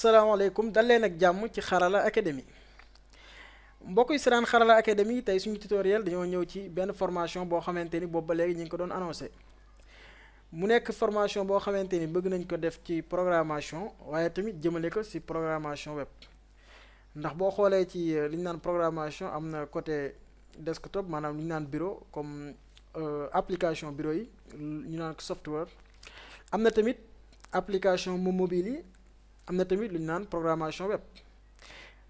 salaamaaleykum dal leen ak jàmm ci Xarala Academy mbokk yi siraan Xarala Academy tey suñu tutoriel dañoo ñëw ci benn formation boo xamante ni boobu ba léegi ñu ngi ko doon annoncé mu nekk formation boo xamante ni bëgg nañ ko def ci programmation waaye tamit jëmale ko ci programmation web ndax boo xoolee ci li ñu naan programmation am na côté desktop maanaam li ñu naan bureau comme application bureau yi ñu naan ko software am na tamit application mobile yi am na tamit lu ñu naan programmation web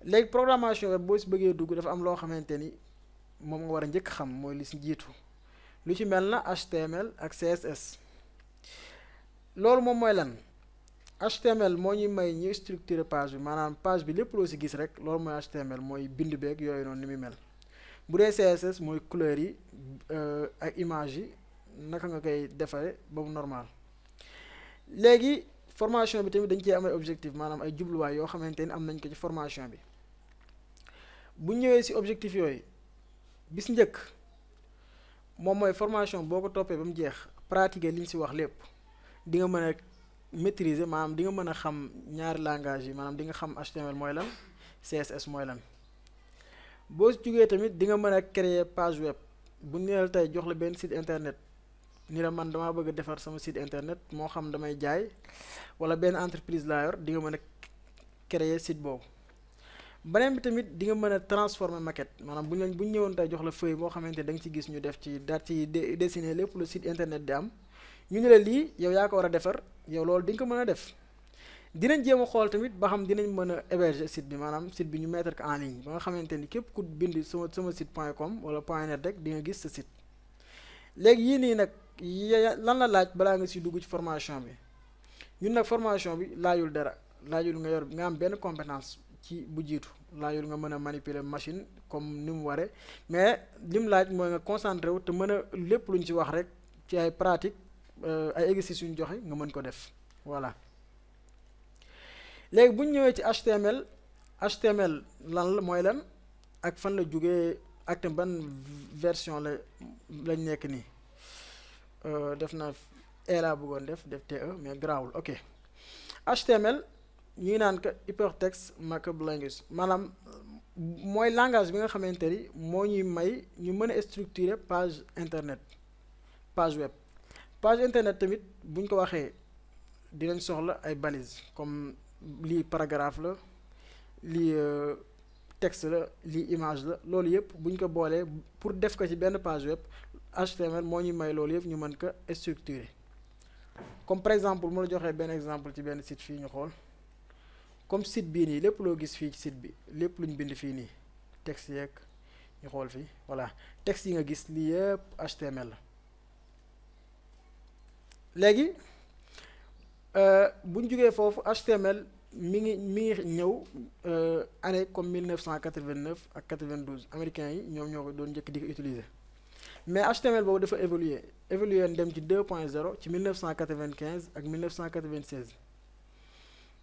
léegi programmation web boo si bëggee dugg dafa am loo xamante ni moom nga war a njëkk xam mooy li si jiitu lu ci mel na HTML ak CSS loolu moom mooy lan HTML moo ñuy may ñu structurer page bi maanaam page bi lépp loo si gis rek loolu mooy HTML mooy bind beeg yooyu noonu ni muy mel bu dee CSS mooy couleur yi ak image yi naka nga koy defaree ba mu normal léegi formation bi tamit dañ cee am ay objectif maanaam ay jubluwaay yoo xamante ni am nañ ko ci formation bi bu ñëwee ci objectif yooyu bis njëkk moom mooy formation boo ko toppee ba mu jeex pratiquer li ñu ci wax lépp di nga mën a maîtriser maanaam di nga mën a xam ñaari langage yi maanaam di nga xam HTML mooy lan CSS mooy lan boo jugee tamit di nga mën a créer page web bu neel tey jox la benn site internet ni la man damaa bëgg a defar sama site internet moo xam damay jaay wala benn entreprise laa yor di nga mën a créer site boobu beneen bi tamit di nga mën a transformer maquette maanaam bu ñu ñëwoon tey jox la feuille boo xamante da nga ci gis ñu def ci daal ci dessiner lépp lu site internet di am ñu ne la lii yow yaa ko war a defar yow loolu di nga ko mën a def dinañ jéem a xool tamit ba xam dinañ mën a héberger site bi maanaam site bi ñu mettre ko en ligne ba nga xamante ni képp ku bind sama site point com wala point net rek di nga gis sa site léegi yii nii nag lan la laaj balaa nga si dugg ci formation bi ñun nag formation bi laajul dara laajul nga am benn compétence ci bu jiitu laajul nga mën a manipuler machine comme ni mu waree mais lim laaj mooy nga concentré wu te mën a lépp lu ñu ci wax rek ci ay pratique ay exercices yu ñu joxe nga mën ko def voilà. léegi bu ñu ñëwee ci HTML lan la mooy lan ak fan la jógee ak ban version lañ nekk nii. def na laa bëggoon def TE mais grawul ok HTML ñu ngi naan ko hypertext markup language maanaam mooy langage bi nga xamante ni moo ñuy may ñu mën a structurer page internet page web page internet tamit buñ ko waxee dinañ soxla ay balises comme lii paragraphe la lii texte la lii image la loolu yëpp buñ ko boolee pour def ko ci benn page web HTML moo ñuy may loolu yëpp ñu mën ko structurer comme par exemple mu la joxee benn exemple ci benn site fii ñu xool comme site bii nii lépp loo gis fii ci site bi lépp lu ñu bind fii nii texte yeeg ñu xool fii voilà texte yi nga gis lii yëpp HTML la léegi bu ñu jógee foofu HTML mi ngi ñëw année comme 1989 ak 92 américains yi ñoom ñoo ko doon njëkk di ko utiliser. mais HTML boobu dafa évoluer dem ci 2.0 ci 1995 ak 1996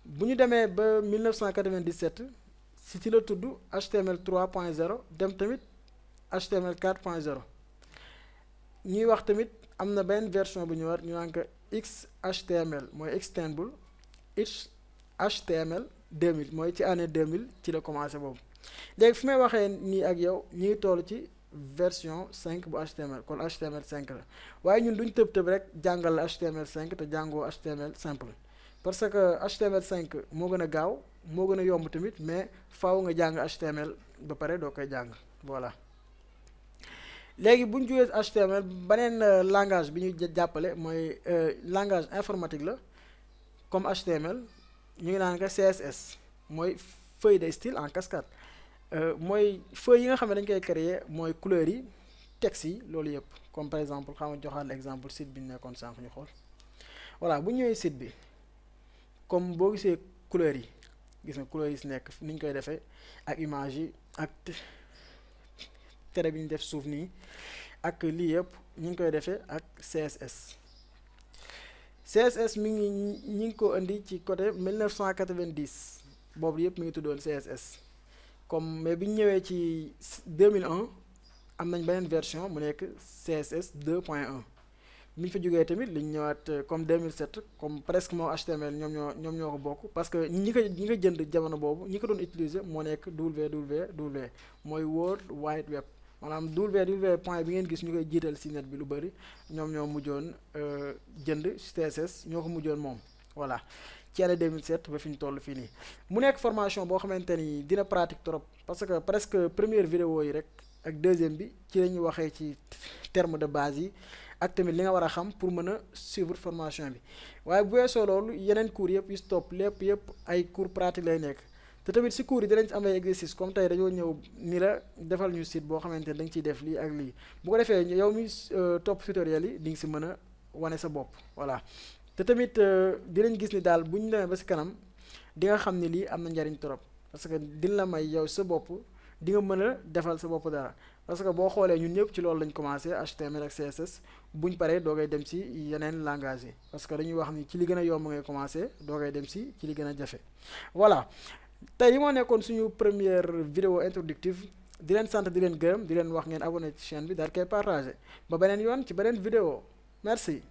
bu ñu demee ba 1997 ci la tudd HTML 3.0 dem tamit HTML 4.0 ñuy wax tamit am na benn version bu ñu war ñu naan ko XHTML mooy extendable HTML 2000 mooy ci année 2000 ci la commencé boobu léegi fi may waxee nii ak yow ñu ngi toll ci version 5 bu HTML kon HTML 5 la waaye ñun duñ tëb rek jàngal la HTML 5 te jàngoo HTML simple parce que HTML 5 moo gën a gaaw moo gën a yomb tamit mais faaw nga jàng HTML ba pare doo koy jàng voilà. léegi bu ñu jógee HTML beneen langage bi ñu jàppale mooy langage informatique la comme HTML ñu ngi naan ko CSS mooy feuille de style en cascade. mooy feuille yi nga xam ne dañ koy créer mooy couleurs yi texte yi loolu yëpp comme par exemple xam nga joxaat exemple site bi ñu nekkoon sànq ñu xool voilà bu ñëwee site bi comme boo gisee couleurs yi gis nga couleurs yi si nekk ni ñu koy defee ak image yi ak tere bi ñu def suuf nii ak lii yëpp ñu ngi koy defee ak CSS mi ngi ko indi ci côté 1990 boobu yëpp mi ngi tuddoon CSS. comme mais bi ñu ñëwee ci 2001 am nañ beneen version mu nekk CSS 2.1 bi ñu fa jógee tamit liñ ñëwaat comme 2007 comme presque moo HTML ñoo ko bokk parce que ñi ko jënd jamono boobu ñi ko doon utiliser moo nekk www mooy World Wide Web maanaam www point bi ngeen gis ñu koy jiital si net bi lu bëri ñoom ñoo mujjoon jënd CSS ñoo ko mujjoon moom voilà ci année 2007 ba fi ñu toll fii nii mu nekk formation boo xamante ni dina pratique trop parce que presque première vidéo yi rek ak deuxième bi ci la ñuy waxee ci terme de base yi ak tamit li nga war a xam pour mën a suivre formation bi waaye bu weesoo loolu yeneen cours yëpp yu stop lépp yëpp ay cours pratique lay nekk te tamit si cours yi dinañ am ay exercice comme tey dañoo ñëw ni la defal ñu site boo xamante ni da nga ciy def lii ak lii bu ko defee yow mi topp tutoriel yi di nga si mën a wane sa bopp voilà te tamit dinañ gis ni daal bu ñu demee ba si kanam di nga xam ni lii am na njariñ trop parce que dina la may yow sa bopp di nga mën a defal sa bopp dara parce que boo xoolee ñun ñëpp ci loolu lañ commencé HTML ak CSS buñ paree doo koy dem si yeneen langage yi parce que dañuy wax ni ci li gën a yomb ngay commencé doo koy dem si ci li gën a jafe voilà tey li moo nekkoon suñu première vidéo introductive di leen sant di leen gërëm di leen wax ngeen abonné ci chaîne bi daal koy partagé ba beneen yoon ci beneen vidéo merci